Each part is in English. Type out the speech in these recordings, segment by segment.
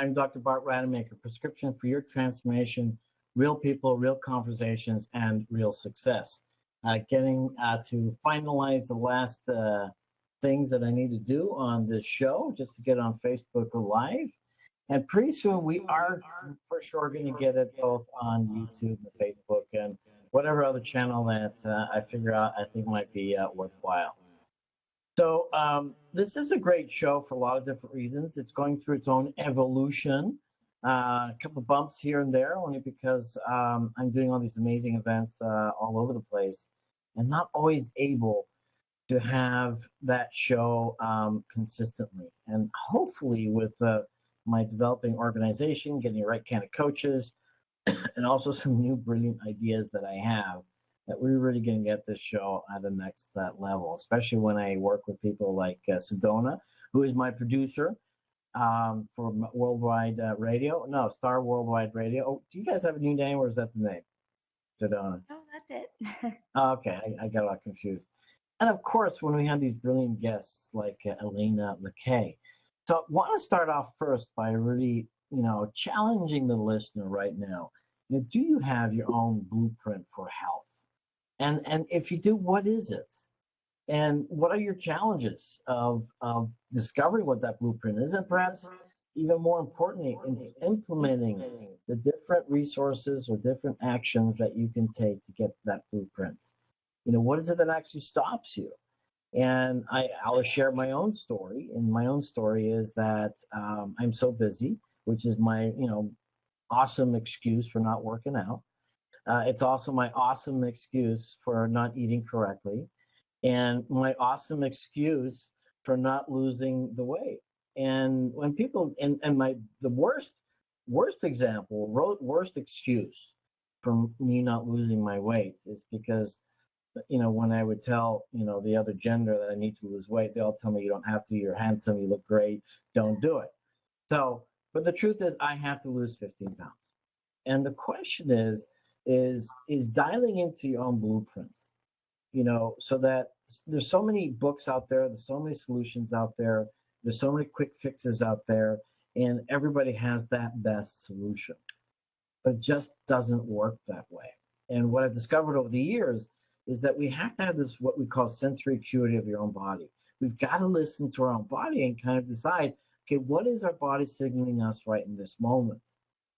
I'm Dr. Bart Rademaker, prescription for your transformation, real people, real conversations, and real success. Getting to finalize the last things that I need to do on this show just to get on Facebook Live. And pretty soon we are for sure going to get it both on YouTube and Facebook and whatever other channel that I figure out I think might be worthwhile. So this is a great show for a lot of different reasons. It's going through its own evolution, a couple of bumps here and there, only because I'm doing all these amazing events all over the place and not always able to have that show consistently. And hopefully with my developing organization, getting the right kind of coaches, and also some new brilliant ideas that I have, that we're really going to get this show at the next level, especially when I work with people like Sedona, who is my producer for Worldwide Radio. No, Star Worldwide Radio. Oh, do you guys have a new name, or is that the name? Sedona. Oh, that's it. Okay, I got a lot confused. And of course, when we have these brilliant guests like Elena Lakay. So I want to start off first by really, challenging the listener right now. Do you have your own blueprint for health? And if you do, what is it? And what are your challenges of discovering what that blueprint is? And perhaps even more importantly, in implementing the different resources or different actions that you can take to get that blueprint. What is it that actually stops you? And I'll share my own story. And my own story is that I'm so busy, which is my, awesome excuse for not working out. It's also my awesome excuse for not eating correctly, and my awesome excuse for not losing the weight. And when people, the worst example, worst excuse for me not losing my weight is because, when I would tell, the other gender that I need to lose weight, they all tell me you don't have to, you're handsome, you look great, don't do it. So, but the truth is I have to lose 15 pounds. And the question is dialing into your own blueprints, so that there's so many books out there, there's so many solutions out there, there's so many quick fixes out there, and everybody has that best solution. But it just doesn't work that way. And what I've discovered over the years is that we have to have this, what we call sensory acuity of your own body. We've got to listen to our own body and kind of decide, okay, what is our body signaling us right in this moment?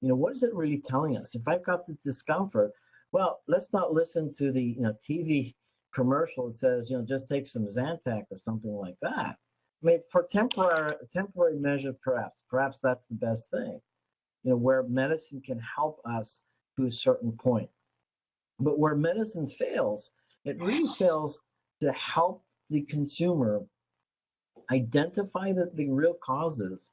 What is it really telling us? If I've got the discomfort, well, let's not listen to the TV commercial that says, just take some Zantac or something like that. I mean, for temporary measure, perhaps that's the best thing, where medicine can help us to a certain point. But where medicine fails, it really fails to help the consumer identify the real causes,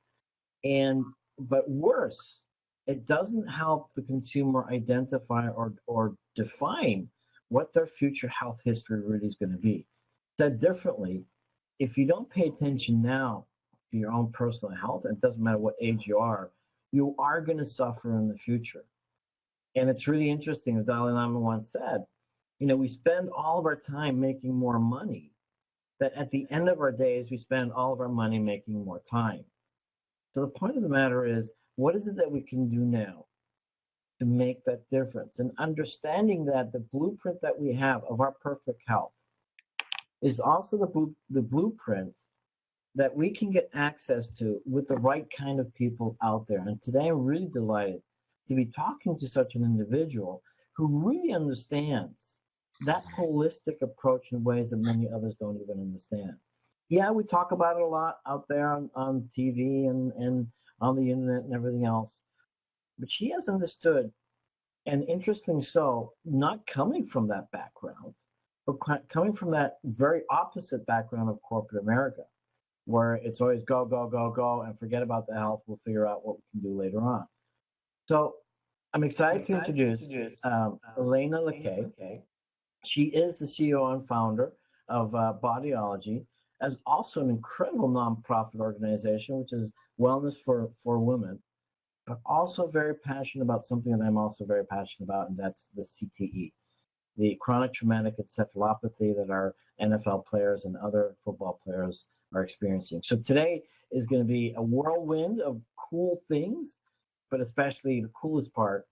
but worse, it doesn't help the consumer identify or define what their future health history really is going to be. Said differently, if you don't pay attention now to your own personal health, and it doesn't matter what age you are going to suffer in the future. And it's really interesting, as Dalai Lama once said, we spend all of our time making more money, that at the end of our days, we spend all of our money making more time. So the point of the matter is, what is it that we can do now to make that difference? And understanding that the blueprint that we have of our perfect health is also the blueprint that we can get access to with the right kind of people out there. And today I'm really delighted to be talking to such an individual who really understands that holistic approach in ways that many others don't even understand. Yeah, we talk about it a lot out there on TV and on the internet and everything else. But she has understood, and interesting so, not coming from that background, but coming from that very opposite background of corporate America, where it's always go, go, go, go, and forget about the health. We'll figure out what we can do later on. So I'm excited to introduce Elena Lakay. She is the CEO and founder of Bodeology, as also an incredible nonprofit organization, which is wellness for women, but also very passionate about something that I'm also very passionate about, and that's the CTE, the chronic traumatic encephalopathy that our NFL players and other football players are experiencing. So today is going to be a whirlwind of cool things, but especially the coolest part,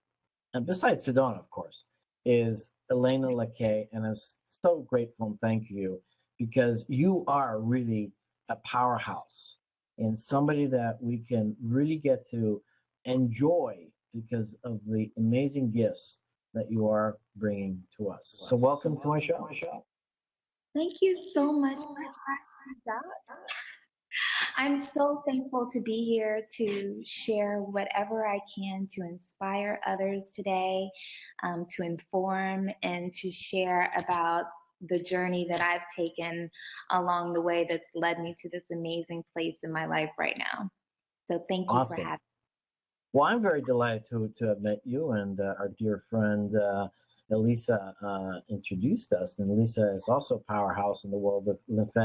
and besides Sedona, of course, is Elena Lakay. And I'm so grateful and thank you because you are really a powerhouse and somebody that we can really get to enjoy because of the amazing gifts that you are bringing to us. So welcome to my show. Thank you so much for that. I'm so thankful to be here to share whatever I can to inspire others today, to inform and to share about the journey that I've taken along the way that's led me to this amazing place in my life right now. So thank you for Awesome. having Well, I'm very delighted to have met you, and our dear friend Elisa introduced us. And Elisa is also a powerhouse in the world of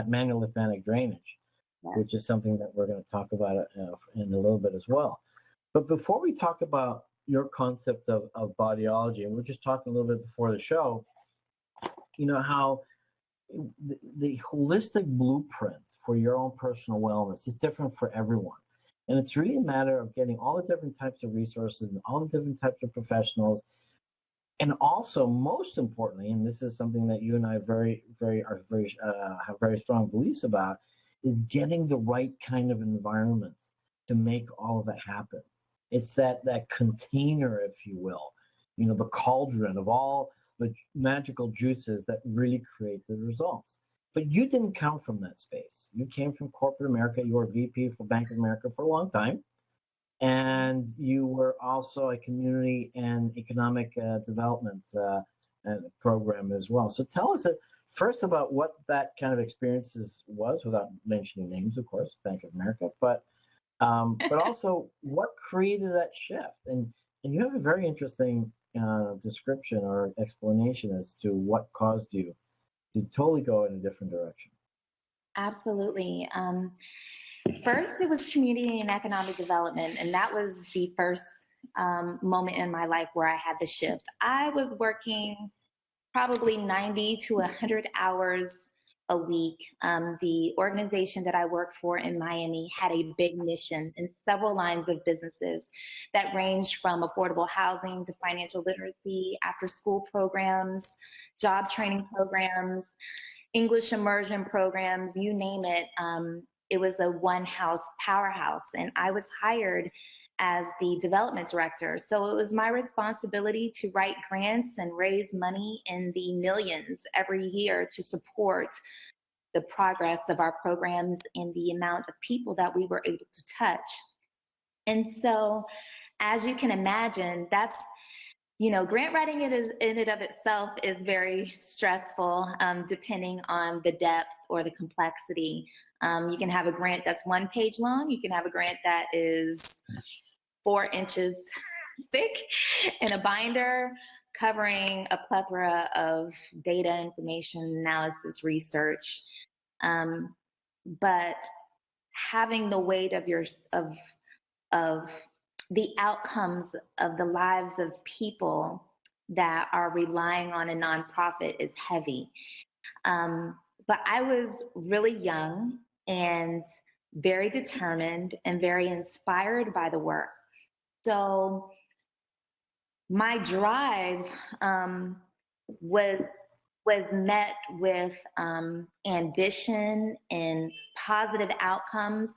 manual lymphatic drainage, me. which is something that we're going to talk about in a little bit as well. But before we talk about your concept of bodyology, and we're just talking a little bit before the show, you know, how the holistic blueprint for your own personal wellness is different for everyone. And it's really a matter of getting all the different types of resources and all the different types of professionals. And also, most importantly, and this is something that you and I have very strong beliefs about, is getting the right kind of environment to make all of that happen. It's that container, if you will, you know, the cauldron of all the magical juices that really create the results. But you didn't come from that space. You came from corporate America. You were VP for Bank of America for a long time. And you were also a community and economic development program as well. So tell us first about what that kind of experiences was, without mentioning names, of course, Bank of America, but also what created that shift. And you have a very interesting description or explanation as to what caused you to totally go in a different direction. Absolutely. First, it was community and economic development, and that was the first moment in my life where I had the shift. I was working probably 90 to 100 hours a week. The organization that I worked for in Miami had a big mission in several lines of businesses that ranged from affordable housing to financial literacy, after school programs, job training programs, English immersion programs, you name it. It was a one house powerhouse, and I was hired as the development director. So it was my responsibility to write grants and raise money in the millions every year to support the progress of our programs and the amount of people that we were able to touch. And so, as you can imagine, that's, you know, grant writing in and of itself is very stressful, depending on the depth or the complexity. You can have a grant that's 1 page long. You can have a grant that is 4 inches thick in a binder, covering a plethora of data, information, analysis, research. But having the weight of of the outcomes of the lives of people that are relying on a nonprofit is heavy. But I was really young and very determined and very inspired by the work. So my drive was met with ambition and positive outcomes.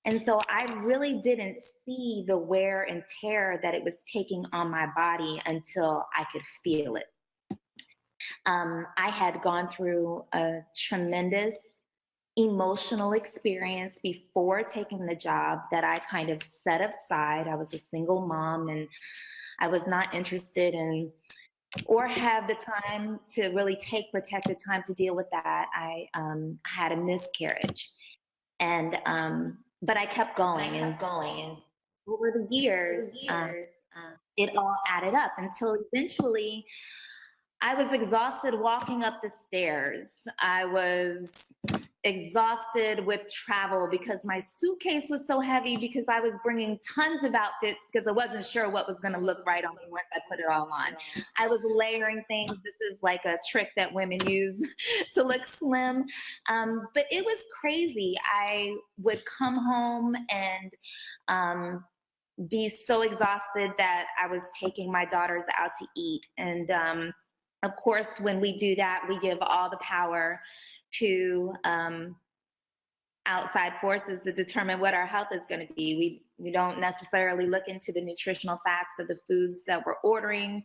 And so I really didn't see the wear and tear that it was taking on my body until I could feel it. I had gone through a tremendous emotional experience before taking the job that I kind of set aside. I was a single mom and I was not interested in or have the time to really take protected time to deal with that. I had a miscarriage, and but I kept going and going, and over the years, it all added up until eventually I was exhausted walking up the stairs. I was exhausted with travel because my suitcase was so heavy because I was bringing tons of outfits because I wasn't sure what was going to look right on me once I put it all on. I was layering things. This is like a trick that women use to look slim. But it was crazy. I would come home and be so exhausted that I was taking my daughters out to eat. And of course, when we do that, we give all the power to outside forces to determine what our health is going to be. We don't necessarily look into the nutritional facts of the foods that we're ordering.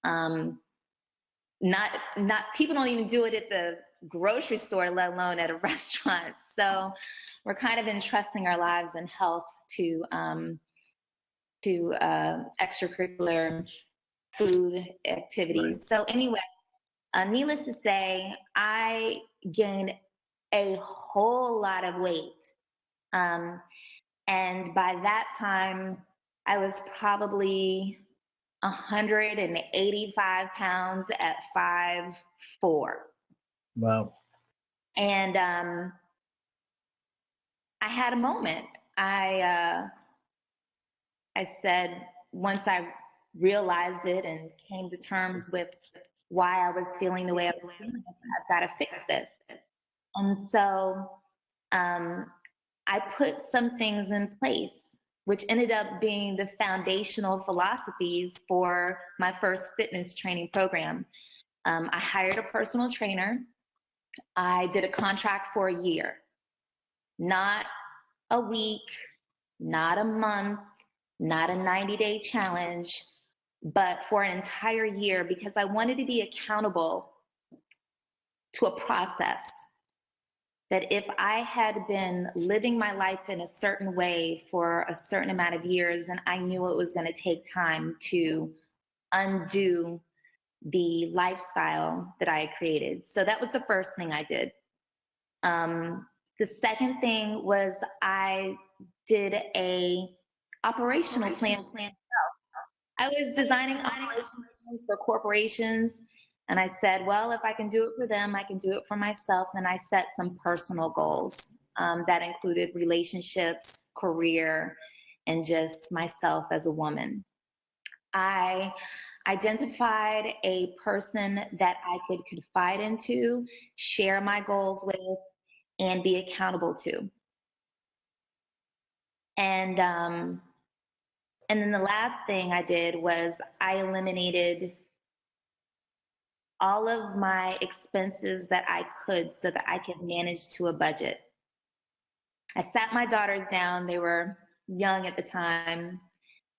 Not people don't even do it at the grocery store, let alone at a restaurant. So we're kind of entrusting our lives and health to extracurricular food activities. Right. So anyway, needless to say, I gained a whole lot of weight. And by that time, I was probably 185 pounds at 5'4". Wow. And I had a moment. I said, once I realized it and came to terms with why I was feeling the way I was feeling, I've got to fix this. And so I put some things in place, which ended up being the foundational philosophies for my first fitness training program. I hired a personal trainer. I did a contract for a year, not a week, not a month, not a 90-day challenge, but for an entire year because I wanted to be accountable to a process that if I had been living my life in a certain way for a certain amount of years, and I knew it was going to take time to undo the lifestyle that I had created. So that was the first thing I did. The second thing was I did a operational plan. I was designing operational plans for corporations. And I said, well, if I can do it for them, I can do it for myself. And I set some personal goals that included relationships, career, and just myself as a woman. I identified a person that I could confide into, share my goals with, and be accountable to. And then the last thing I did was I eliminated all of my expenses that I could so that I could manage to a budget. I sat my daughters down, they were young at the time,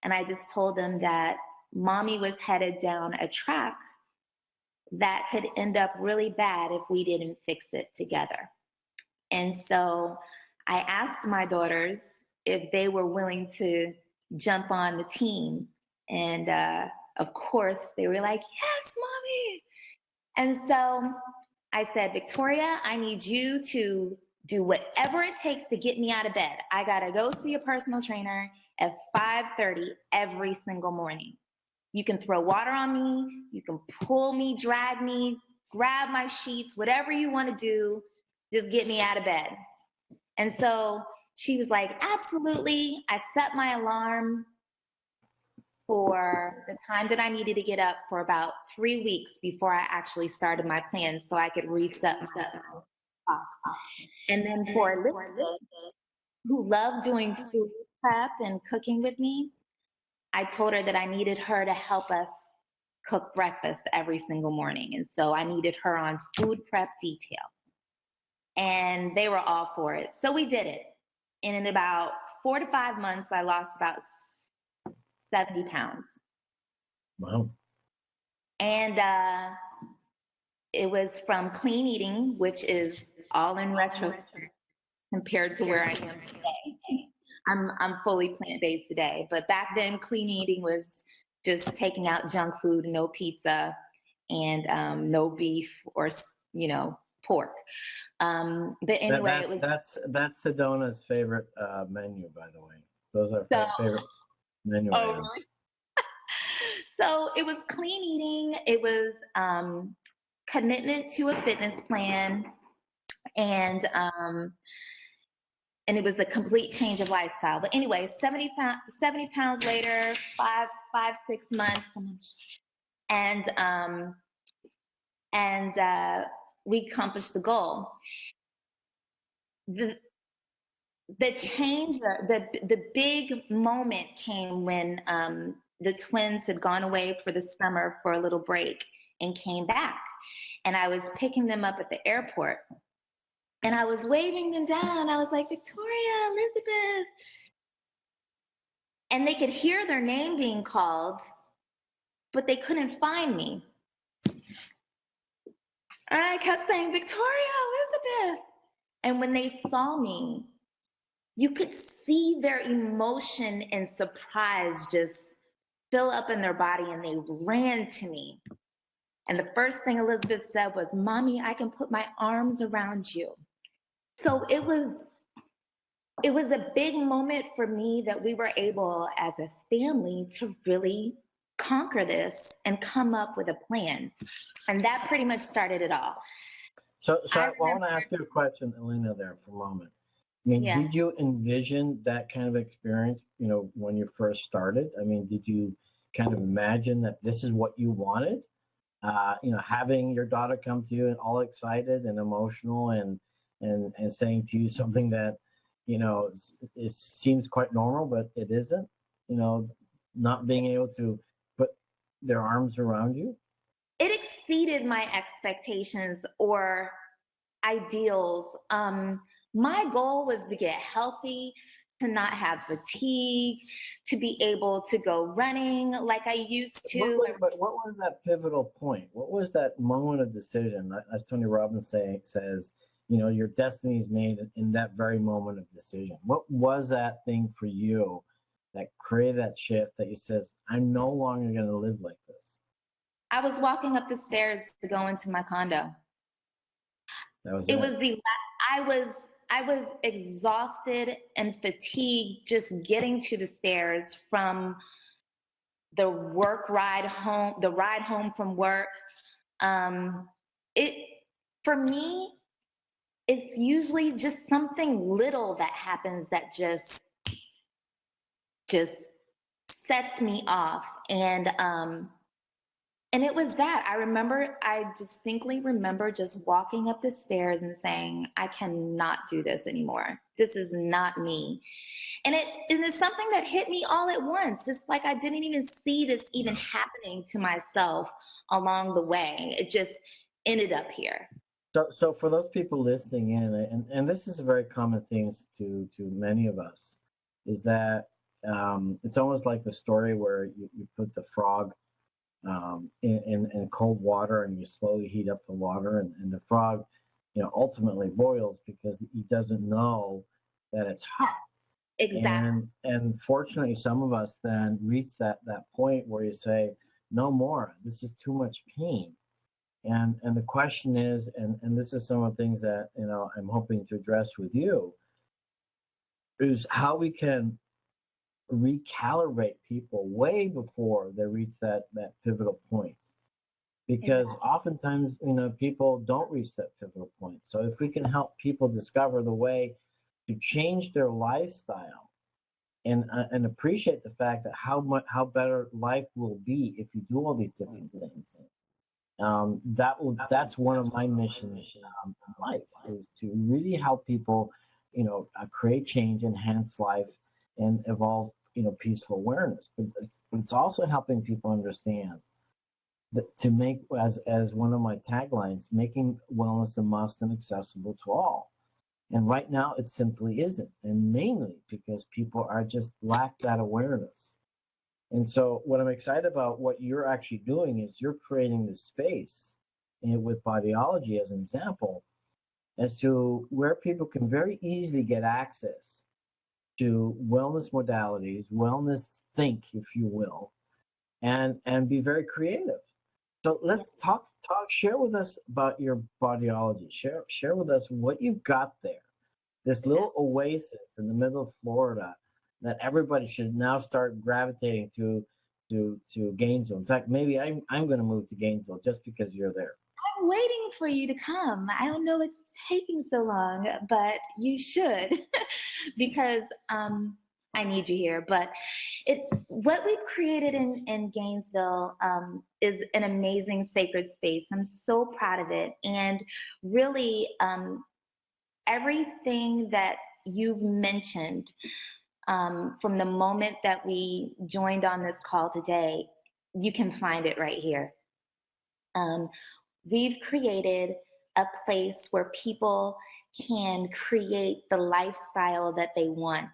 and I just told them that mommy was headed down a track that could end up really bad if we didn't fix it together. And so I asked my daughters if they were willing to jump on the team. And of course, they were like, yes, mommy. And so I said, Victoria, I need you to do whatever it takes to get me out of bed. I got to go see a personal trainer at 5:30 every single morning. You can throw water on me. You can pull me, drag me, grab my sheets, whatever you want to do. Just get me out of bed. And so she was like, absolutely. I set my alarm for the time that I needed to get up for about 3 weeks before I actually started my plan so I could reset my clock. And then for Elizabeth, who loved doing food prep and cooking with me, I told her that I needed her to help us cook breakfast every single morning. And so I needed her on food prep detail. And they were all for it. So we did it. And in about 4 to 5 months, I lost about 70 pounds. Wow. And it was from clean eating, which is all in retrospect compared to where I am today. I'm fully plant-based today, but back then clean eating was just taking out junk food, no pizza, and no beef or pork. But anyway, that's Sedona's favorite menu, by the way. Those are favorite menu items. Really? So it was clean eating. It was commitment to a fitness plan. And, and it was a complete change of lifestyle. But anyway, 70 pounds later, 6 months, and, we accomplished the goal. The change, the big moment came when the twins had gone away for the summer for a little break and came back. And I was picking them up at the airport. And I was waving them down. I was like, Victoria, Elizabeth. And they could hear their name being called, but they couldn't find me. And I kept saying, Victoria, Elizabeth. And when they saw me, you could see their emotion and surprise just fill up in their body, and they ran to me. And the first thing Elizabeth said was, Mommy, I can put my arms around you. So it was a big moment for me that we were able as a family to really conquer this and come up with a plan. And that pretty much started it all. So I want to ask you a question, Elena, there for a moment. I mean, Yeah. Did you envision that kind of experience, when you first started? I mean, did you kind of imagine that this is what you wanted? Having your daughter come to you and all excited and emotional and saying to you something that, it seems quite normal, but it isn't, not being able to put their arms around you? It exceeded my expectations or ideals. My goal was to get healthy, to not have fatigue, to be able to go running like I used to. But what was that pivotal point? What was that moment of decision? As Tony Robbins says, your destiny is made in that very moment of decision. What was that thing for you that created that shift that you says, I'm no longer going to live like this? I was walking up the stairs to go into my condo. That was It it. was I was exhausted and fatigued just getting to the stairs from the ride home from work. It for me, it's usually just something little that happens that just sets me off. And it was that. I distinctly remember just walking up the stairs and saying, I cannot do this anymore. This is not me. And it's something that hit me all at once. It's like I didn't even see this even happening to myself along the way. It just ended up here. So for those people listening in, and this is a very common thing to many of us, is that it's almost like the story where you put the frog in cold water and you slowly heat up the water, and the frog, ultimately boils because he doesn't know that it's hot. Exactly. And fortunately, some of us then reach that point where you say, no more. This is too much pain. And the question is, and this is some of the things that I'm hoping to address with you, is how we can recalibrate people way before they reach that pivotal point. Because oftentimes, people don't reach that pivotal point. So if we can help people discover the way to change their lifestyle and appreciate the fact that how better life will be if you do all these different things. That's one of my missions in life, is to really help people, create change, enhance life, and evolve, peaceful awareness. But it's also helping people understand that to make, as one of my taglines, making wellness a must and accessible to all. And right now, it simply isn't, and mainly because people are just lack that awareness. And so what I'm excited about what you're actually doing is you're creating this space, and with Bodeology as an example, as to where people can very easily get access to wellness modalities, wellness think, if you will, and be very creative. So let's share with us about your Bodeology. Share with us what you've got there. This little oasis in the middle of Florida that everybody should now start gravitating to Gainesville. In fact, maybe I'm going to move to Gainesville just because you're there. I'm waiting for you to come. I don't know. taking so long? But you should because I need you here. But what we've created in Gainesville is an amazing sacred space. I'm so proud of it. And really, everything that you've mentioned from the moment that we joined on this call today, you can find it right here. We've created a place where people can create the lifestyle that they want.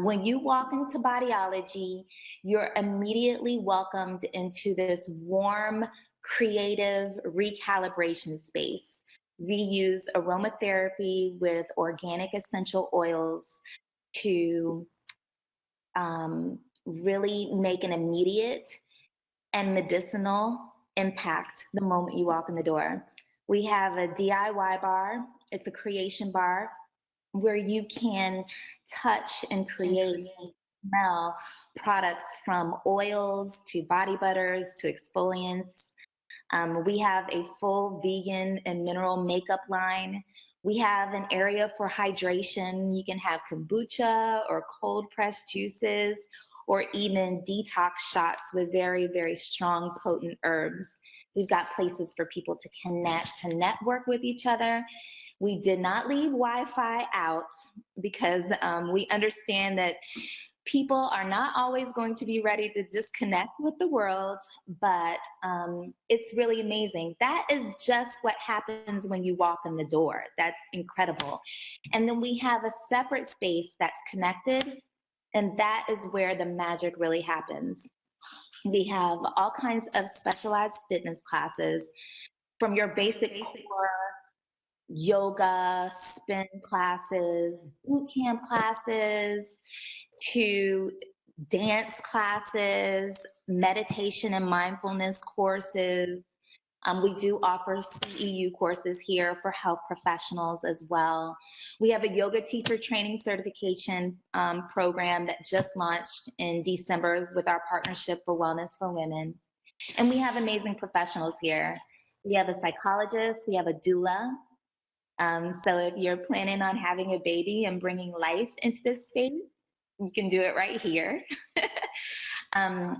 When you walk into Bodeology, you're immediately welcomed into this warm, creative recalibration space. We use aromatherapy with organic essential oils to really make an immediate and medicinal impact the moment you walk in the door. We have a DIY bar. It's a creation bar where you can touch and create and smell products from oils to body butters to exfoliants. We have a full vegan and mineral makeup line. We have an area for hydration. You can have kombucha or cold pressed juices or even detox shots with very, very strong, potent herbs. We've got places for people to connect, to network with each other. We did not leave Wi-Fi out because we understand that people are not always going to be ready to disconnect with the world, but it's really amazing. That is just what happens when you walk in the door. That's incredible. And then we have a separate space that's connected, and that is where the magic really happens. We have all kinds of specialized fitness classes from your basic core yoga, spin classes, boot camp classes, to dance classes, meditation and mindfulness courses. We do offer CEU courses here for health professionals as well. We have a yoga teacher training certification program that just launched in December with our partnership for Wellness for Women. And we have amazing professionals here. We have a psychologist, we have a doula. So if you're planning on having a baby and bringing life into this space, you can do it right here.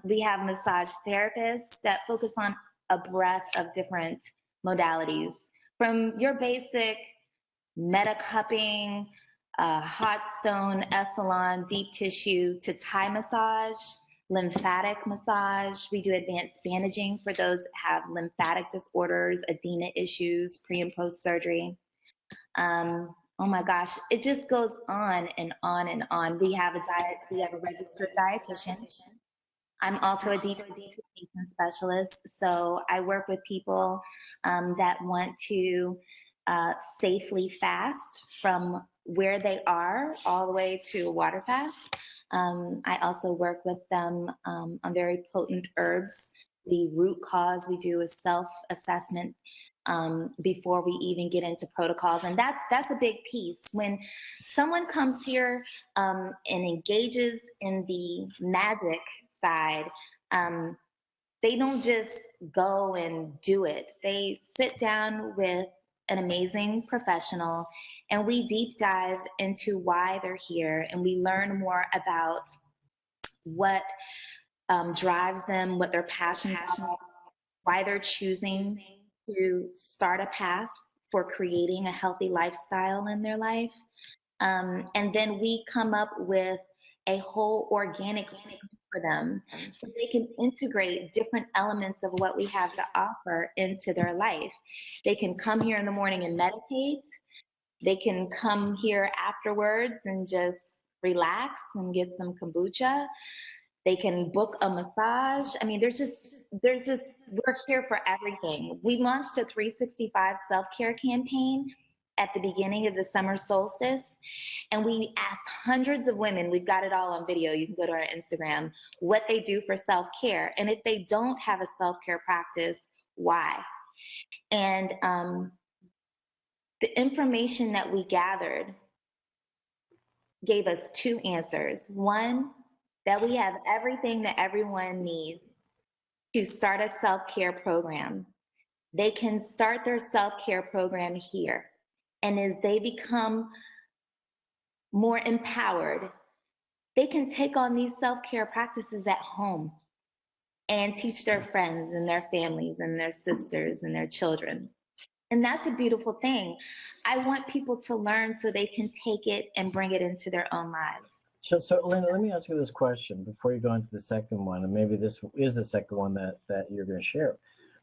We have massage therapists that focus on a breadth of different modalities, from your basic meta cupping, hot stone, Essalon, deep tissue, to Thai massage, lymphatic massage. We do advanced bandaging for those that have lymphatic disorders, edema issues, pre and post surgery. Oh my gosh, it just goes on and on and on. We have a registered dietitian. I'm also a detoxification specialist, so I work with people that want to safely fast from where they are all the way to a water fast. I also work with them on very potent herbs. The root cause, we do a self-assessment before we even get into protocols, and that's a big piece. When someone comes here and engages in the magic side, they don't just go and do it. They sit down with an amazing professional and we deep dive into why they're here, and we learn more about what drives them, what their passions are, why they're choosing to start a path for creating a healthy lifestyle in their life. And then we come up with a whole organic for them so they can integrate different elements of what we have to offer into their life. They can come here in the morning and meditate. They can come here afterwards and just relax and get some kombucha. They can book a massage. I mean, we're here for everything. We launched a 365 self-care campaign at the beginning of the summer solstice, and we asked hundreds of women, we've got it all on video, you can go to our Instagram, what they do for self-care. And if they don't have a self-care practice, why? And the information that we gathered gave us two answers. One, that we have everything that everyone needs to start a self-care program. They can start their self-care program here. And as they become more empowered, they can take on these self-care practices at home and teach their friends and their families and their sisters and their children. And that's a beautiful thing. I want people to learn so they can take it and bring it into their own lives. So Elena, let me ask you this question before you go into the second one, and maybe this is the second one that you're going to share.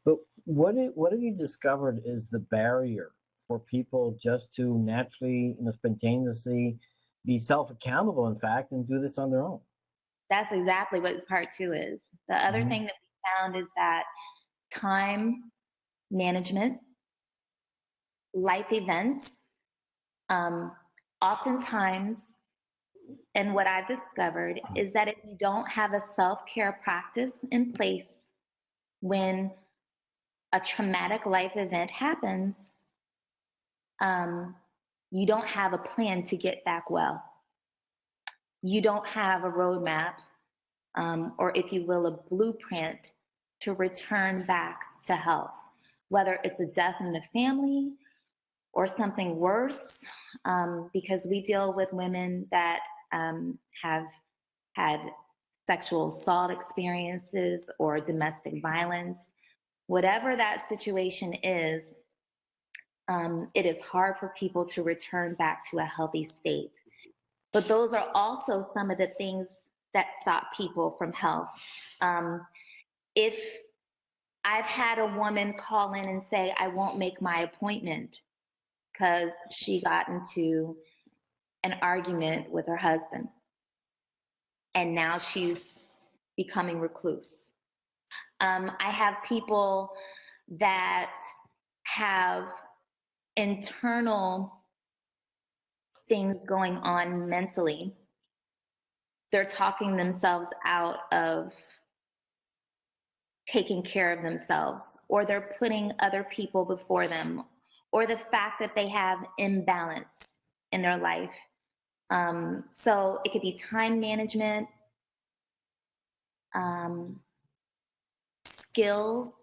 But what have you discovered is the barrier for people just to naturally, spontaneously be self-accountable, in fact, and do this on their own? That's exactly what part two is. The other thing that we found is that time management, life events, oftentimes, and what I've discovered is that if you don't have a self-care practice in place when a traumatic life event happens, you don't have a plan to get back well. You don't have a roadmap, or if you will, a blueprint to return back to health, whether it's a death in the family or something worse, because we deal with women that have had sexual assault experiences or domestic violence. Whatever that situation is, it is hard for people to return back to a healthy state. But those are also some of the things that stop people from health. If I've had a woman call in and say, I won't make my appointment because she got into an argument with her husband and now she's becoming recluse. I have people that have internal things going on mentally. They're talking themselves out of taking care of themselves, or they're putting other people before them, or the fact that they have imbalance in their life. So it could be time management, skills.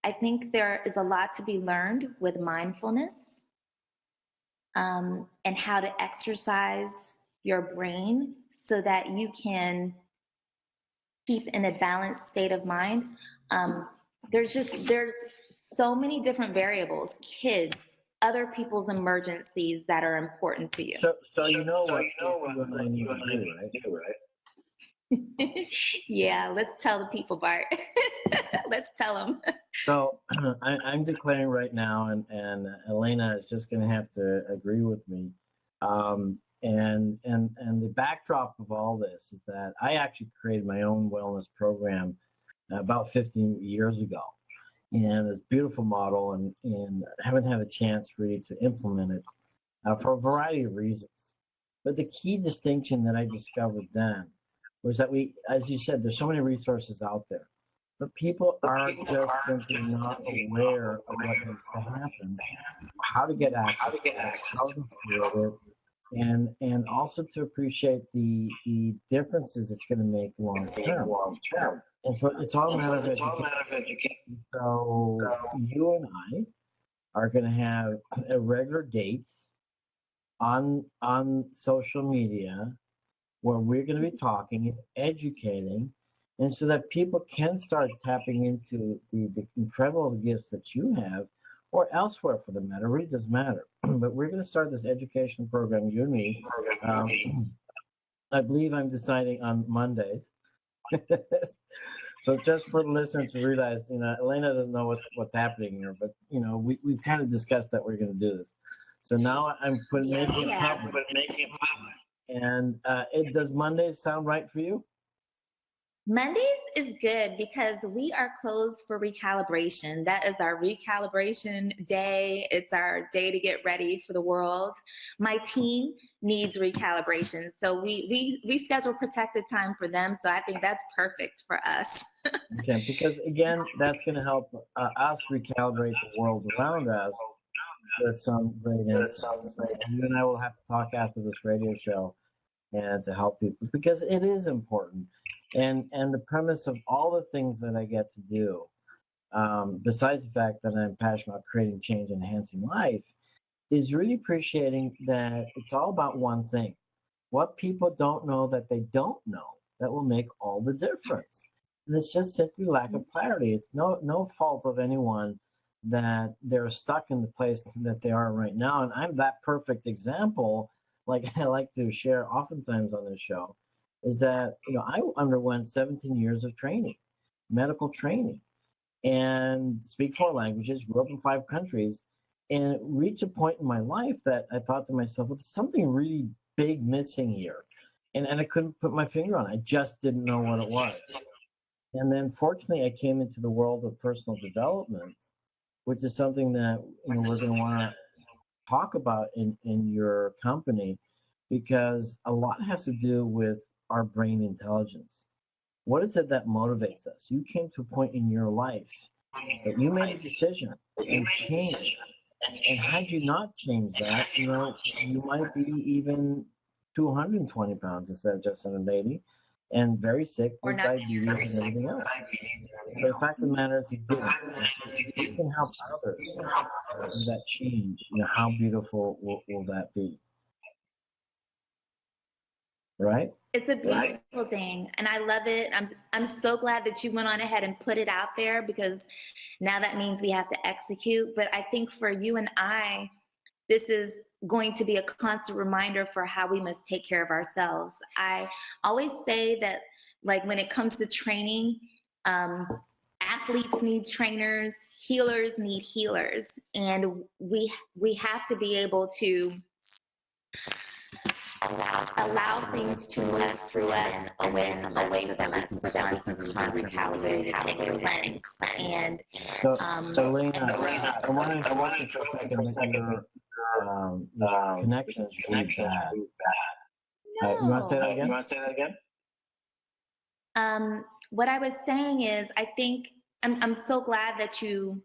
I think there is a lot to be learned with mindfulness, and how to exercise your brain so that you can keep in a balanced state of mind. There's so many different variables, kids, other people's emergencies that are important to you. So you know what you and I need to do, right? Yeah, let's tell the people, Bart. Let's tell them. So I'm declaring right now, and Elena is just going to have to agree with me. And the backdrop of all this is that I actually created my own wellness program about 15 years ago, and this beautiful model, and haven't had a chance really to implement it for a variety of reasons. But the key distinction that I discovered then was that as you said, there's so many resources out there, but people are just simply not aware of what needs to happen, how to get access to it, how to create it, and also to appreciate the differences it's going to make long term. And so it's all a matter of education. So you and I are going to have regular dates on social media where we're going to be talking and educating, and so that people can start tapping into the incredible gifts that you have, or elsewhere for the matter. It really doesn't matter. But we're going to start this education program, you and me. I believe I'm deciding on Mondays. So just for the listeners to realize, Elena doesn't know what's happening here, but we've kind of discussed that we're going to do this. So now I'm making it public. And does Mondays sound right for you? Mondays is good because we are closed for recalibration. That is our recalibration day. It's our day to get ready for the world. My team needs recalibration. So we schedule protected time for them. So I think that's perfect for us. Okay, because again, that's going to help us recalibrate the world around us with some great insights. And then I will have to talk after this radio show and to help people, because it is important. And the premise of all the things that I get to do, besides the fact that I'm passionate about creating change and enhancing life, is really appreciating that it's all about one thing. What people don't know that they don't know that will make all the difference. And it's just simply lack of clarity. It's no fault of anyone that they're stuck in the place that they are right now. And I'm that perfect example, like I like to share oftentimes on this show, is that, I underwent 17 years of training, medical training, and speak 4 languages, grew up in 5 countries, and it reached a point in my life that I thought to myself, well, there's something really big missing here. And I couldn't put my finger on it. I just didn't know what it was. And then fortunately, I came into the world of personal development, which is something that we're going to want to talk about in your company, because a lot has to do with our brain intelligence. What is it that motivates us? You came to a point in your life that you made a decision and changed. And had you not changed that, you might be even 220 pounds instead of just 180, and very sick with diabetes and everything else. But the fact of the matter is you didn't. So if you can help others with that change, how beautiful will that be? Right? It's a beautiful thing, and I love it. I'm so glad that you went on ahead and put it out there, because now that means we have to execute. But I think for you and I, this is going to be a constant reminder for how we must take care of ourselves. I always say that, like, when it comes to training, athletes need trainers, healers need healers, and we have to be able to allow things to move through us away from us, so that we can recalibrate your lens. And so Elena, I want to for a second that your connection is really bad. No. You want to say that again? What I was saying is, I think I'm so glad that you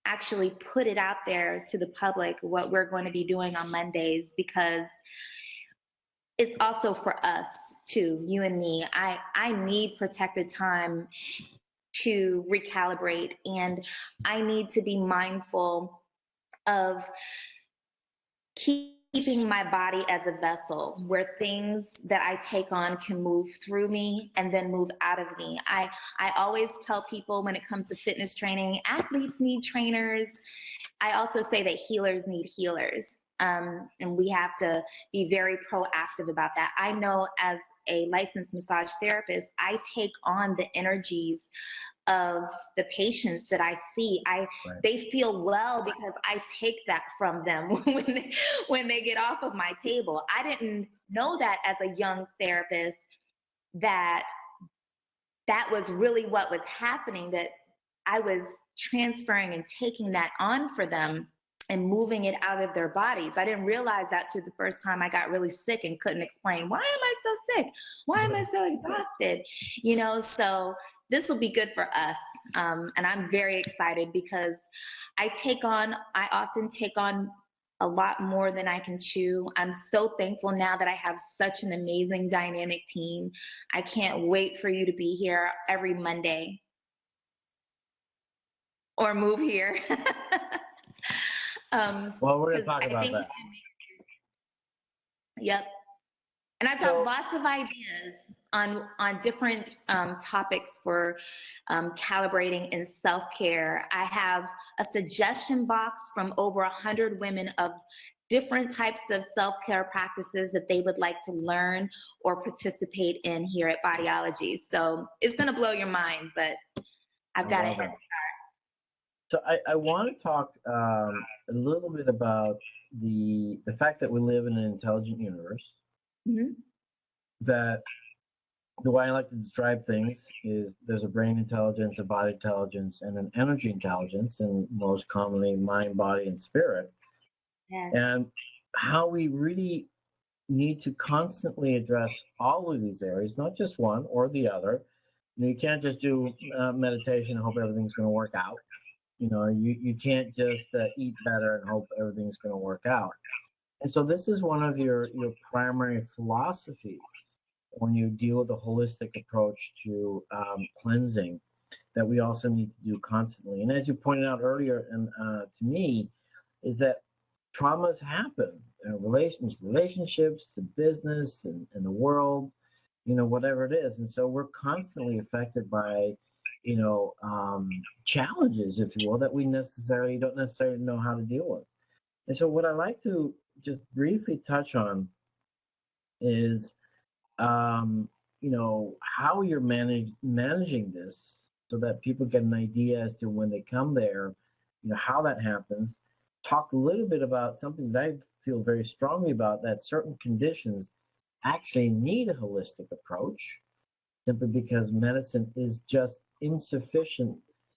actually put it out there to the public, what we're going to be doing on Mondays, because it's also for us too, you and me. I need protected time to recalibrate, and I need to be mindful of keeping my body as a vessel where things that I take on can move through me and then move out of me. I always tell people, when it comes to fitness training, athletes need trainers. I also say that healers need healers. And we have to be very proactive about that. I know, as a licensed massage therapist, I take on the energies of the patients that I see. They feel well because I take that from them when they get off of my table. I didn't know that as a young therapist, that was really what was happening, that I was transferring and taking that on for them and moving it out of their bodies. I didn't realize that till the first time I got really sick and couldn't explain, why am I so sick? Why am I so exhausted? So this will be good for us. And I'm very excited, because I often take on a lot more than I can chew. I'm so thankful now that I have such an amazing dynamic team. I can't wait for you to be here every Monday or move here. Well, we're going to talk about that. Yep. And I've got lots of ideas on different topics for calibrating in self-care. I have a suggestion box from over 100 women of different types of self-care practices that they would like to learn or participate in here at Bodeology. So it's going to blow your mind, but I've got a head start. So I want to talk a little bit about the fact that we live in an intelligent universe. Mm-hmm. That the way I like to describe things is there's a brain intelligence, a body intelligence, and an energy intelligence, and most commonly mind, body, and spirit. Yes. And how we really need to constantly address all of these areas, not just one or the other. You can't just do meditation and hope everything's going to work out. You can't just eat better and hope everything's going to work out. And so this is one of your primary philosophies when you deal with a holistic approach to cleansing, that we also need to do constantly. And as you pointed out earlier, and to me, is that traumas happen, relationships, business, and the world, whatever it is. And so we're constantly affected by, challenges, if you will, that we don't necessarily know how to deal with. And so what I like to just briefly touch on is, how you're managing this so that people get an idea as to when they come there, how that happens. Talk a little bit about something that I feel very strongly about, that certain conditions actually need a holistic approach simply because medicine is just insufficient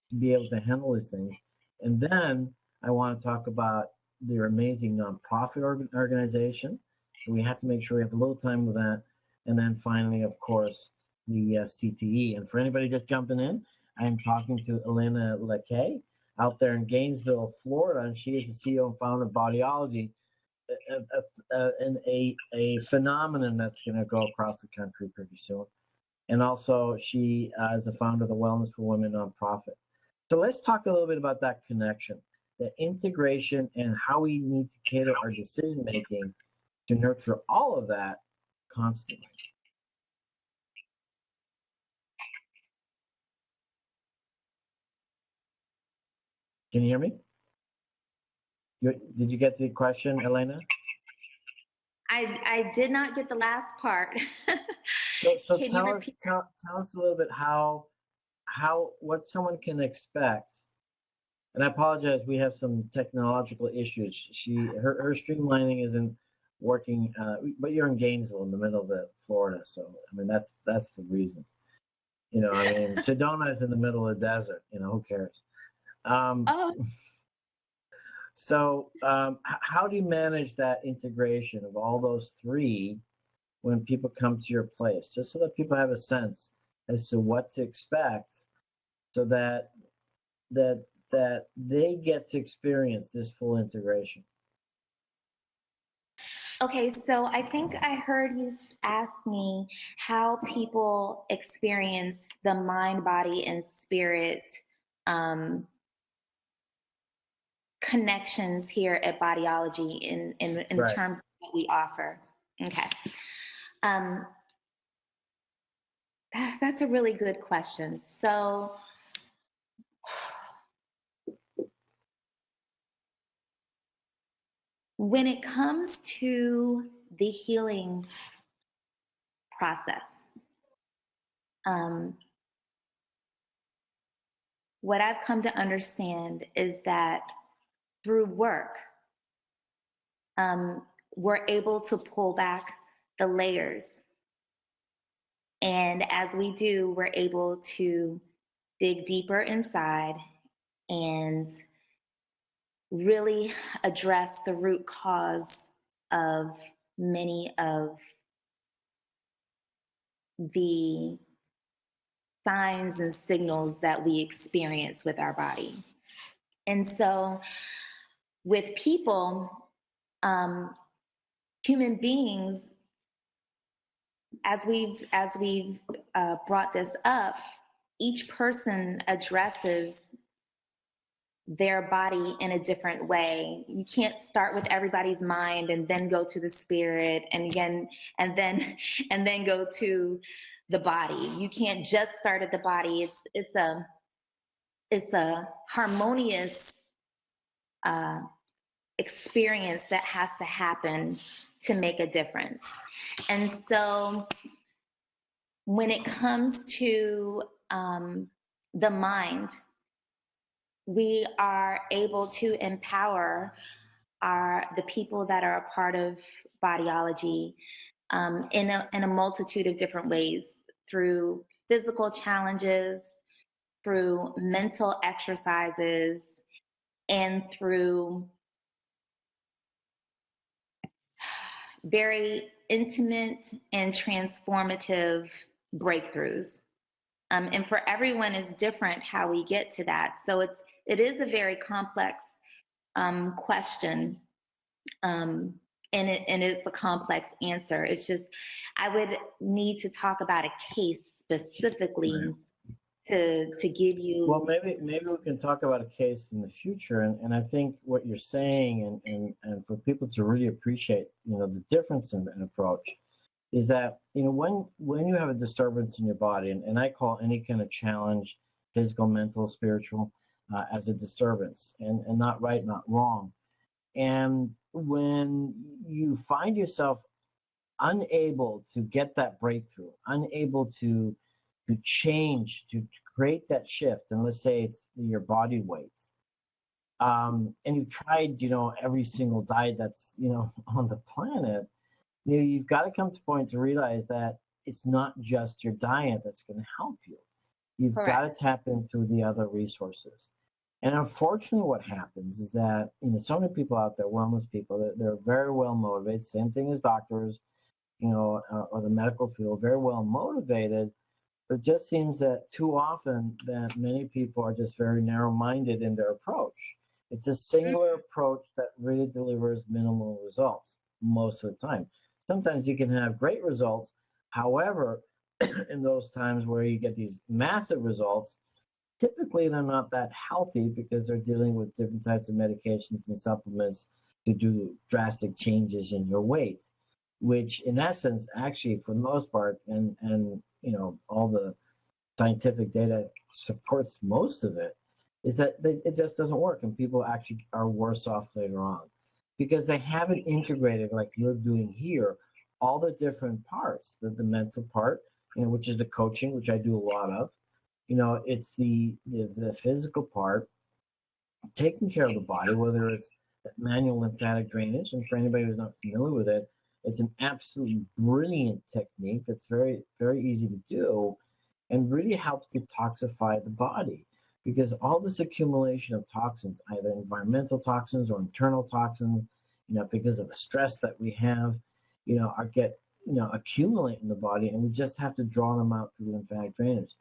to be able to handle these things. And then I want to talk about their amazing nonprofit organization. We have to make sure we have a little time with that. And then finally, of course, the CTE. And for anybody just jumping in, I'm talking to Elena Lakay out there in Gainesville, Florida, and she is the CEO and founder of Bodeology, a phenomenon that's going to go across the country pretty soon. And also, she is the founder of the Wellness for Women nonprofit. So let's talk a little bit about that connection, the integration, and how we need to cater our decision making to nurture all of that constantly. Can you hear me? Did you get the question, Elena? I did not get the last part. So Can you tell us repeat? tell us a little bit what someone can expect. And I apologize, we have some technological issues. Her streamlining isn't working, but you're in Gainesville, in the middle of Florida, so I mean that's the reason. I mean, Sedona is in the middle of the desert. Who cares? Oh, So, how do you manage that integration of all those three when people come to your place, just so that people have a sense as to what to expect, so that that they get to experience this full integration? okay. So I think I heard you ask me how people experience the mind, body, and spirit um, connections here at Bodeology in Right. terms of what we offer. Okay. Um, that's a really good question. So when it comes to the healing process, um, what I've come to understand is that through work, um, we're able to pull back the layers. And as we do, we're able to dig deeper inside and really address the root cause of many of the signs and signals that we experience with our body. And so, with people, um, human beings, as we've brought this up, each person addresses their body in a different way. You can't start with everybody's mind and then go to the spirit and again and then go to the body. You can't just start at the body. It's a harmonious uh, experience that has to happen to make a difference. And so when it comes to the mind, we are able to empower the people that are a part of Bodeology in a multitude of different ways, through physical challenges, through mental exercises, and through very intimate and transformative breakthroughs. And for everyone is different how we get to that. So it is a very complex question, and it's a complex answer. It's just I would need to talk about a case specifically Right. to give Well, you. maybe we can talk about a case in the future, and I think what you're saying, and for people to really appreciate, the difference in approach, is that when you have a disturbance in your body, and I call any kind of challenge, physical, mental, spiritual, as a disturbance, and not right, not wrong, and when you find yourself unable to get that breakthrough, unable to change, to create that shift, and let's say it's your body weight, and you've tried, every single diet that's, on the planet, you've got to come to a point to realize that it's not just your diet that's going to help you. You've got Correct. to tap into the other resources. And unfortunately, what happens is that, so many people out there, wellness people, they're very well motivated, same thing as doctors, or the medical field, very well motivated. But it just seems that too often that many people are just very narrow-minded in their approach. It's a singular approach that really delivers minimal results most of the time. Sometimes you can have great results. However, in those times where you get these massive results, typically they're not that healthy because they're dealing with different types of medications and supplements to do drastic changes in your weight, which in essence, actually, for the most part, and all the scientific data supports most of it, is that it just doesn't work, and people actually are worse off later on because they haven't integrated, like you're doing here, all the different parts, the mental part, which is the coaching, which I do a lot of. It's the physical part, taking care of the body, whether it's manual lymphatic drainage, and for anybody who's not familiar with it, it's an absolutely brilliant technique that's very, very easy to do and really helps detoxify the body because all this accumulation of toxins, either environmental toxins or internal toxins, because of the stress that we have, accumulate in the body, and we just have to draw them out through lymphatic drainage.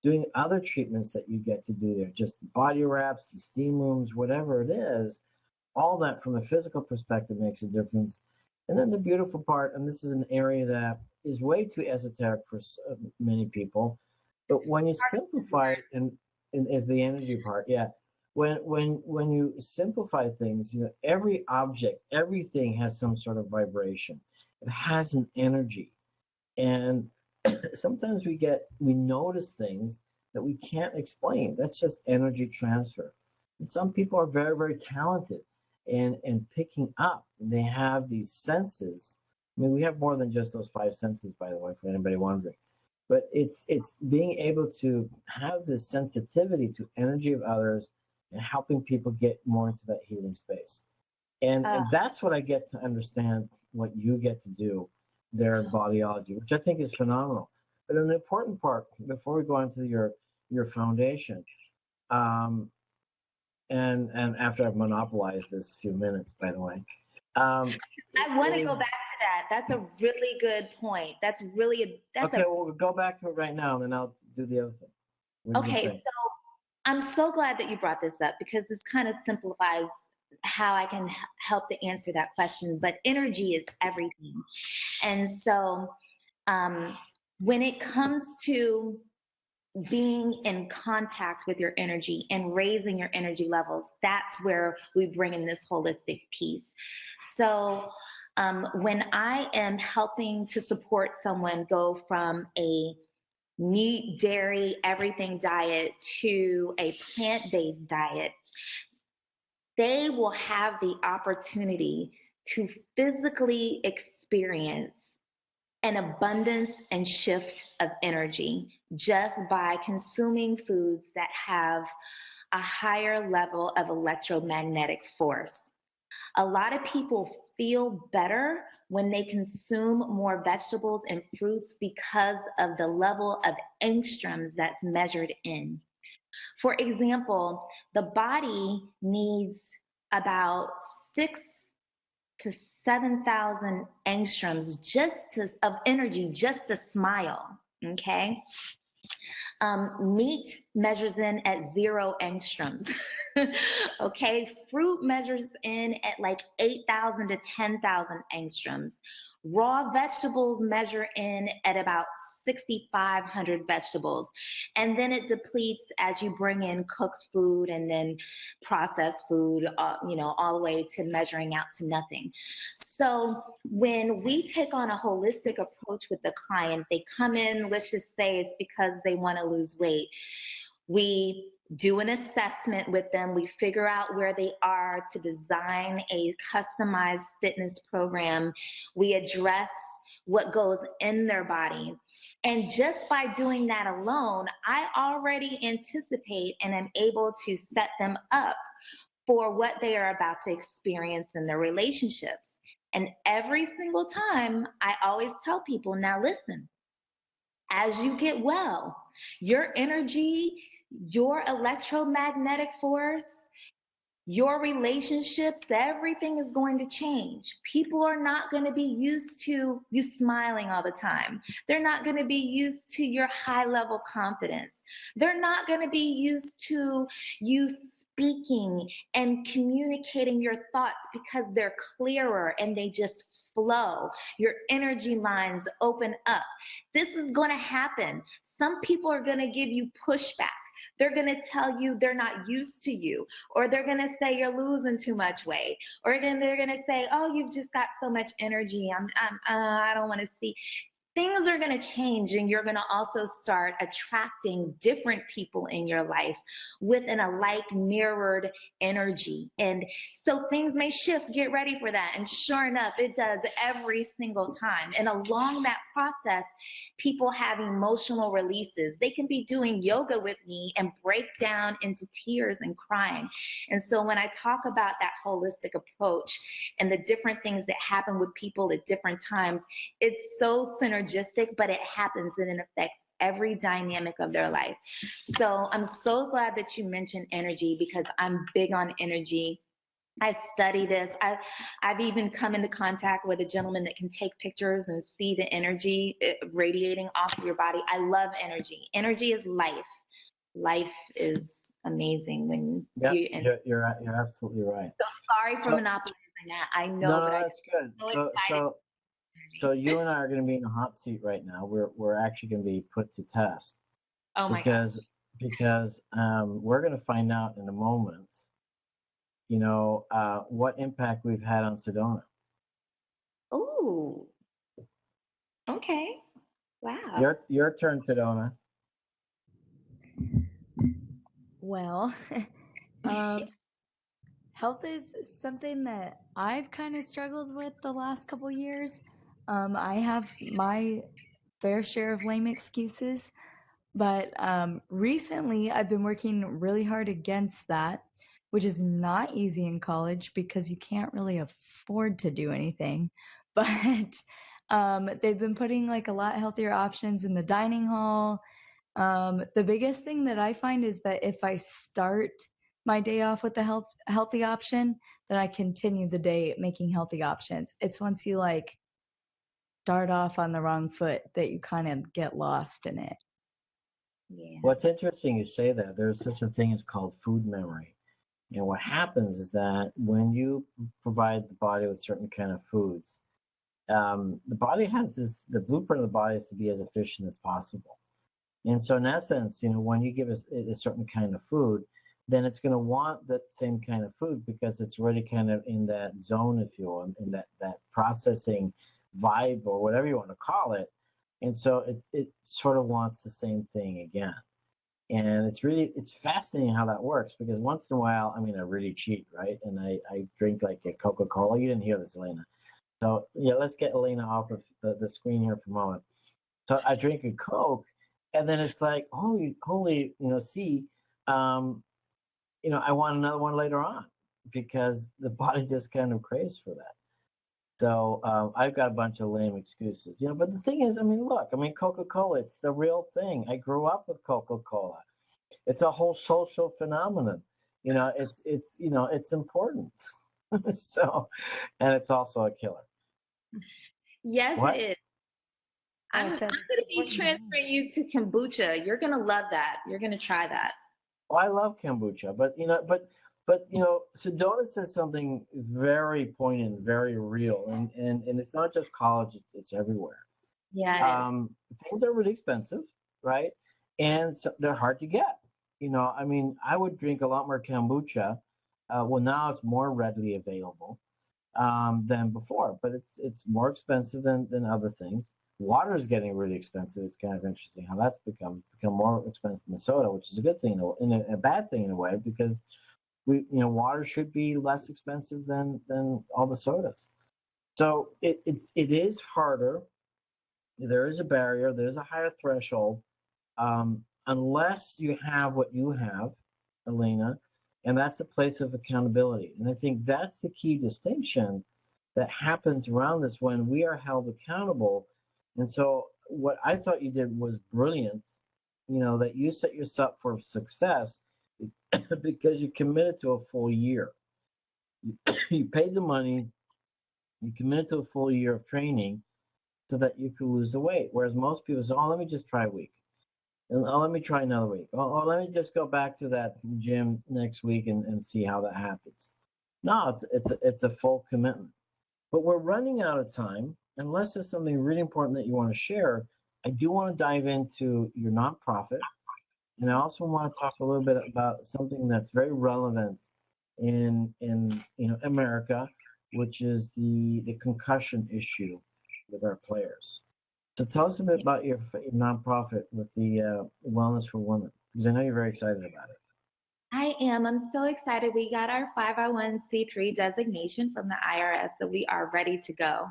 Doing other treatments that you get to do there, just the body wraps, the steam rooms, whatever it is, all that from a physical perspective makes a difference. And then the beautiful part, and this is an area that is way too esoteric for many people, but when you simplify it, and is the energy part, yeah. When you simplify things, every object, everything has some sort of vibration. It has an energy, and sometimes we notice things that we can't explain. That's just energy transfer. And some people are very, very talented in picking up. And they have these senses. I mean, we have more than just those five senses, by the way, for anybody wondering. But it's being able to have this sensitivity to energy of others and helping people get more into that healing space. And that's what I get to understand what you get to do there in Bodeology, which I think is phenomenal. But an important part before we go into your foundation, um, and after I've monopolized this few minutes, by the way, um, I want to go is back to that. That's a really good point. That's okay. a Well, we'll go back to it right now, and then I'll do the other thing. What do you okay. think? So I'm so glad that you brought this up because this kind of simplifies how I can help to answer that question. But energy is everything, and so um, when it comes to being in contact with your energy and raising your energy levels, that's where we bring in this holistic piece. So, when I am helping to support someone go from a meat, dairy, everything diet to a plant based diet, they will have the opportunity to physically experience an abundance and shift of energy just by consuming foods that have a higher level of electromagnetic force. A lot of people feel better when they consume more vegetables and fruits because of the level of angstroms that's measured in. For example, the body needs about 6 to 7,000 angstroms of energy just to smile. Okay. Meat measures in at 0 angstroms. Okay. Fruit measures in at like 8,000 to 10,000 angstroms. Raw vegetables measure in at about 6,500 vegetables. And then it depletes as you bring in cooked food and then processed food, all the way to measuring out to nothing. So when we take on a holistic approach with the client, they come in, let's just say it's because they want to lose weight. We do an assessment with them. We figure out where they are to design a customized fitness program. We address what goes in their body. And just by doing that alone, I already anticipate and am able to set them up for what they are about to experience in their relationships. And every single time, I always tell people, now listen, as you get well, your energy, your electromagnetic force, your relationships, everything is going to change. People are not going to be used to you smiling all the time. They're not going to be used to your high level confidence. They're not going to be used to you speaking and communicating your thoughts because they're clearer and they just flow. Your energy lines open up. This is going to happen. Some people are going to give you pushback. They're going to tell you they're not used to you, or they're going to say you're losing too much weight, or then they're going to say, oh, you've just got so much energy. I don't want to see. Things are going to change, and you're going to also start attracting different people in your life with an alike mirrored energy. And so things may shift. Get ready for that. And sure enough, it does every single time. And along that process, people have emotional releases. They can be doing yoga with me and break down into tears and crying. And so when I talk about that holistic approach and the different things that happen with people at different times, it's so synergistic, but it happens and it affects every dynamic of their life. So I'm so glad that you mentioned energy, because I'm big on energy. I study this. I've even come into contact with a gentleman that can take pictures and see the energy radiating off of your body. I love energy. Energy is life. Life is amazing when Yeah, you. And you're absolutely right. so sorry for So, monopolizing that. I know, no, but no, I'm that's good. so So, excited. so, so you and I are going to be in the hot seat right now. We're actually going to be put to test Oh my God. because we're going to find out in a moment, what impact we've had on Sedona. Ooh. Okay. Wow. Your turn, Sedona. Well, um, health is something that I've kind of struggled with the last couple years. I have my fair share of lame excuses, but recently I've been working really hard against that, which is not easy in college because you can't really afford to do anything. But they've been putting like a lot healthier options in the dining hall. The biggest thing that I find is that if I start my day off with a healthy option, then I continue the day making healthy options. It's once you like start off on the wrong foot that you kind of get lost in it. Yeah. Well, it's interesting you say that. There's such a thing as called food memory. And what happens is that when you provide the body with certain kind of foods, the body has the blueprint of the body is to be as efficient as possible. And so in essence, when you give a certain kind of food, then it's going to want that same kind of food because it's already kind of in that zone, if you will, in that processing vibe or whatever you want to call it. And so it sort of wants the same thing again. And it's fascinating how that works because once in a while, I mean, I really cheat, right? And I drink like a Coca-Cola. You didn't hear this, Elena. So yeah, let's get Elena off of the screen here for a moment. So I drink a Coke, and then it's like, holy, see, I want another one later on because the body just kind of craves for that. So I've got a bunch of lame excuses, But the thing is, I mean, look, Coca-Cola, it's the real thing. I grew up with Coca-Cola. It's a whole social phenomenon. It's important. So, and it's also a killer. Yes, What? it is. I I'm said, going to be transferring you to kombucha. You're going to love that. You're going to try that. Well, I love kombucha, but Sedona says something very poignant, very real, and it's not just college; it's everywhere. Yeah, it is. Things are really expensive, right? And so they're hard to get. I mean, I would drink a lot more kombucha. Well, now it's more readily available than before, but it's more expensive than other things. Water is getting really expensive. It's kind of interesting how that's become more expensive than soda, which is a good thing in a bad thing in a way, because water should be less expensive than all the sodas. So it is harder. There is a barrier. There's a higher threshold, unless you have what you have, Elena, and that's a place of accountability. And I think that's the key distinction that happens around this when we are held accountable. And so what I thought you did was brilliant, that you set yourself for success because you committed to a full year. You paid the money, you committed to a full year of training so that you could lose the weight. Whereas most people say, oh, let me just try a week. And let me try another week. Let me just go back to that gym next week and see how that happens. No, it's a full commitment. But we're running out of time. Unless there's something really important that you want to share, I do want to dive into your nonprofit, and I also want to talk a little bit about something that's very relevant in America, which is the concussion issue with our players. So tell us a bit about your nonprofit with the Wellness for Women, because I know you're very excited about it. I am. I'm so excited. We got our 501c3 designation from the IRS, so we are ready to go.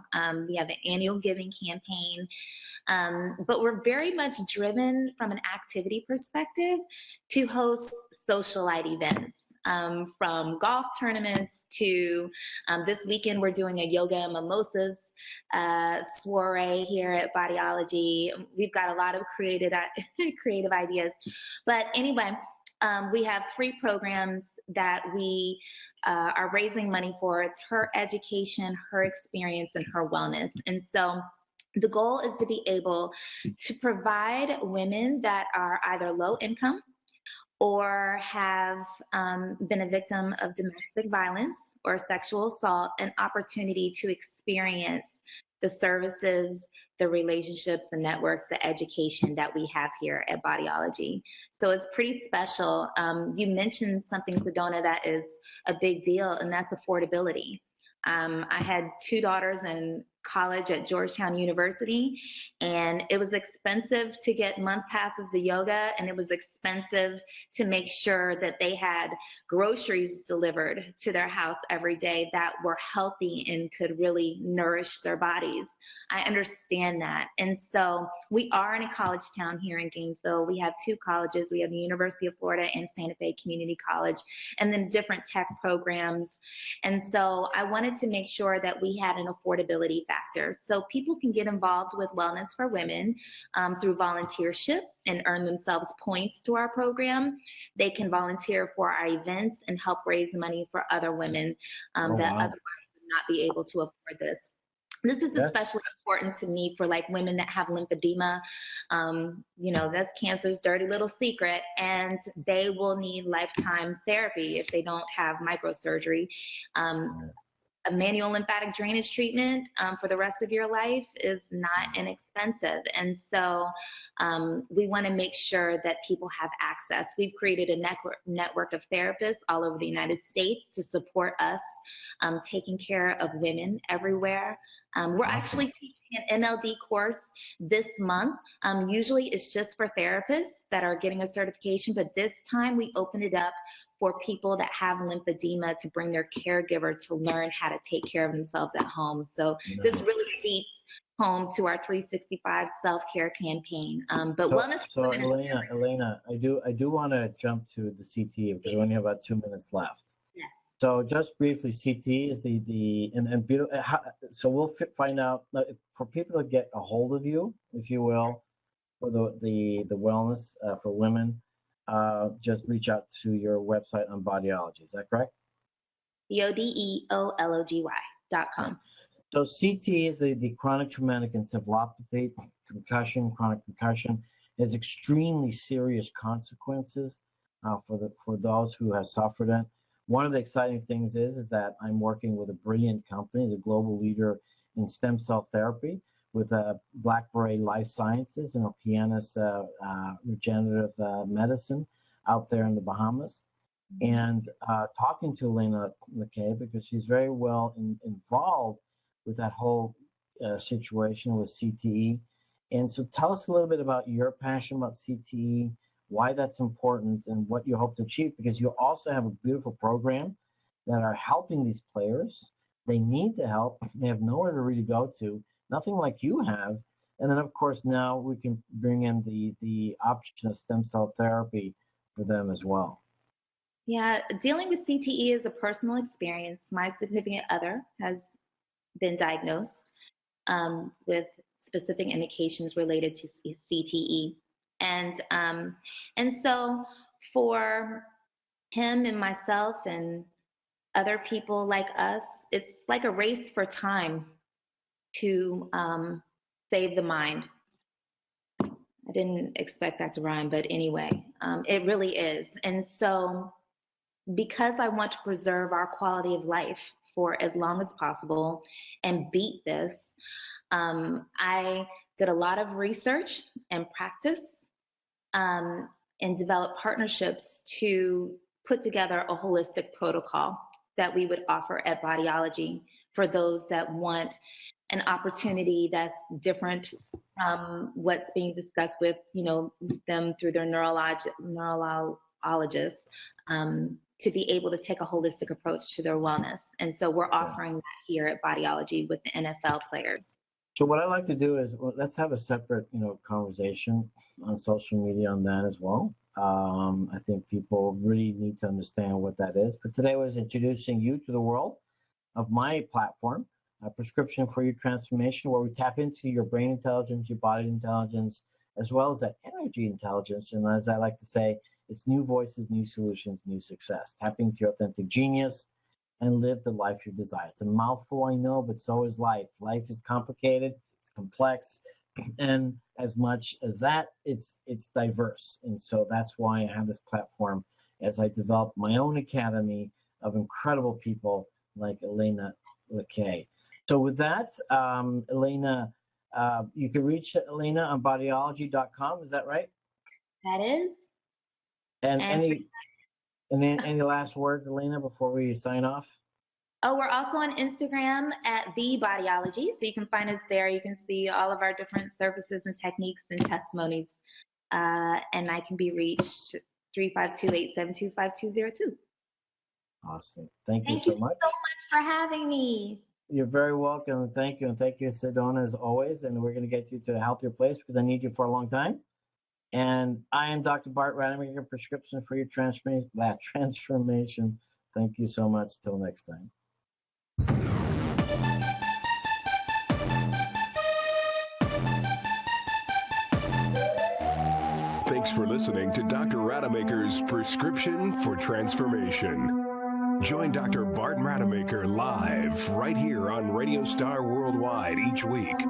We have an annual giving campaign, but we're very much driven from an activity perspective to host socialite events. From golf tournaments to this weekend, we're doing a yoga and mimosas soiree here at Bodeology. We've got a lot of creative ideas. But anyway, we have 3 programs that we are raising money for. It's her education, her experience, and her wellness. And so the goal is to be able to provide women that are either low income or have been a victim of domestic violence or sexual assault an opportunity to experience the services, the relationships, the networks, the education that we have here at Bodeology. So it's pretty special. You mentioned something, Sedona, that is a big deal, and that's affordability. I had 2 daughters in college at Georgetown University, and it was expensive to get month passes to yoga, and it was expensive to make sure that they had groceries delivered to their house every day that were healthy and could really nourish their bodies. I understand that. And so we are in a college town here in Gainesville. We have 2 colleges. We have the University of Florida and Santa Fe Community College, and then different tech programs. And so I wanted to make sure that we had an affordability factor so people can get involved with Wellness for Women through volunteership and earn themselves points to our program. They can volunteer for our events and help raise money for other women that otherwise would not be able to afford this. This is especially important to me for like women that have lymphedema. That's cancer's dirty little secret, and they will need lifetime therapy if they don't have microsurgery. A manual lymphatic drainage treatment for the rest of your life is not inexpensive. And so we want to make sure that people have access. We've created a network of therapists all over the United States to support us taking care of women everywhere. We're actually teaching an MLD course this month. Usually it's just for therapists that are getting a certification, but this time we opened it up for people that have lymphedema to bring their caregiver to learn how to take care of themselves at home. So this really beats home to our 365 self-care campaign. So Elena, I do want to jump to the CT because we only have about 2 minutes left. So just briefly, CT is so we'll find out for people to get a hold of you, if you will, for the wellness for women. Just reach out to your website on Bodeology. Is that correct? BODEOLOGY.com. So CT is the chronic traumatic encephalopathy, chronic concussion. It has extremely serious consequences for those who have suffered it. One of the exciting things is that I'm working with a brilliant company, the global leader in stem cell therapy, with Black Beret Life Sciences, pianist, regenerative medicine out there in the Bahamas. And talking to Elena Lakay because she's very well involved with that whole situation with CTE. And so tell us a little bit about your passion about CTE, why that's important, and what you hope to achieve, because you also have a beautiful program that are helping these players. They need the help. They have nowhere to really go to, nothing like you have. And then, of course, now we can bring in the option of stem cell therapy for them as well. Yeah, dealing with CTE is a personal experience. My significant other has been diagnosed with specific indications related to CTE, and so for him and myself and other people like us, it's like a race for time to save the mind. I didn't expect that to rhyme, but anyway, it really is. And so because I want to preserve our quality of life for as long as possible and beat this, I did a lot of research and practice and developed partnerships to put together a holistic protocol that we would offer at Bodeology for those that want an opportunity that's different from what's being discussed with, them through their neurologists, to be able to take a holistic approach to their wellness. And so we're offering that here at Bodeology with the NFL players. So what I like to do is, let's have a separate, conversation on social media on that as well. I think people really need to understand what that is. But today I was introducing you to the world of my platform, Prescription for You Transformation, where we tap into your brain intelligence, your body intelligence, as well as that energy intelligence. And as I like to say, it's new voices, new solutions, new success. Tapping into your authentic genius and live the life you desire. It's a mouthful, I know, but so is life. Life is complicated, it's complex, and as much as that, it's diverse. And so that's why I have this platform as I develop my own academy of incredible people like Elena Lakay. So with that, Elena, you can reach Elena on bodeology.com. Is that right? That is. And any last words, Elena, before we sign off? Oh, we're also on Instagram at The Bodeology. So you can find us there. You can see all of our different services and techniques and testimonies. And I can be reached 352-872-5202. Awesome. Thank you so much. Thank you so much for having me. You're very welcome. Thank you. And thank you, Sedona, as always. And we're going to get you to a healthier place because I need you for a long time. And I am Dr. Bart Rademaker, Prescription for Your Transformation. Thank you so much. Till next time. Thanks for listening to Dr. Rademaker's Prescription for Transformation. Join Dr. Bart Rademaker live right here on Radio Star Worldwide each week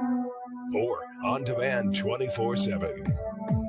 or on demand 24/7.